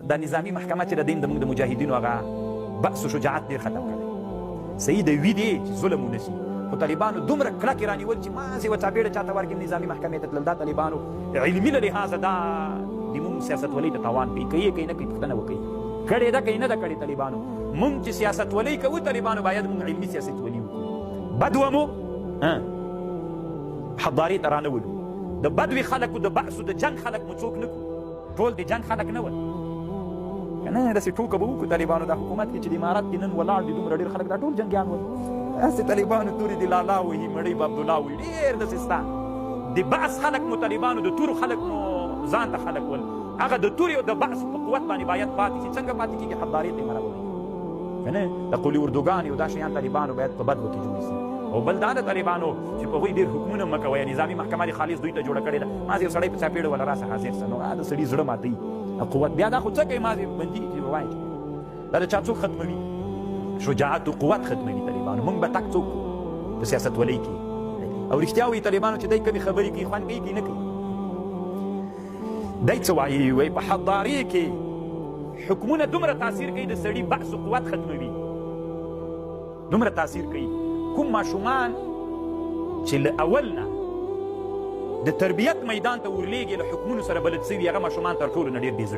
دا نظامی محکمه چې د دین زموږ د مجاهدینو هغه بأس و شجاعت ډېر ختم کړی. صحیح د وي دی چې ظلم ونشي، خو طالبانو دومره کلکې رانیول چې مازې یوه چاپېړه چاته ورکړي نظامي محکمې ته تلل. دا طالبانو علمي له لحاظه دا زموږ سیاستولۍ ته تاوان کوي. که یې کوي نه کوي پوښتنه وکوي کړې ده که یې نه ده کړې. طالبانو مونږ چې سیاستولۍ کوو طالبانو باید مونږ علمي سیاستولي وکړو. بد ومو حضارې ته رانولو. د بدوي خلکو د بحثو د جنګ خلک مو څوک نه کړو. ټول د جنګ خلک نه ول که نه داسې ټوکه به وکړو طالبانو دا حکومت کې چې د امارت کې نن ولاړ دي دومره ډېر خلک دا ټول جنګیان ول. هسې طالبانو تورې د لالا وهي مړی به عبدالله وي ډېر داسې ستا د بعث خلک مو طالبانو د تورو خلک مو ځان ته خلک ول. هغه د تورې او د بعث په قوت باندې باید پاتې شي. څنګه پاتې کېږي؟ حضارې ته یې مرولوي که نه د قولي اردوګانې او دا شیان طالبانو باید په بدو کې جوړ شي. او بل دا د طالبانو چې په هغوی ډېر حکمونه مه کوئ. نظامي محکمه دې خالص دوی ته جوړه کړې ده. مازې یو سړی په چاپېړه ولا راسه حاضر شه نو د سړي زړه ماتوي قوت. بیا دا خو څه کوي مازې بندېږي چې وایي دا د چا څوک ختموي؟ شجاعت و قوت ختموي طالبانو. موږ به تک څوک په سیاستولۍ کې او رښتیا وایي طالبانو چې دی کمې خبرې کوي خوند کوي که نه کوي. دی څه وایي؟ وایي په حضارې کې حکمونه دومره تاثیر کوي د سړي بحث و قوت ختموي. دومره تاثیر کوي. کوم ماشومان چې له اول نه د تربیت میدان ته ورلیږي له حکمونو سره بلد سوي هغه ماشومان تر ټولو نه ډېر بېزړه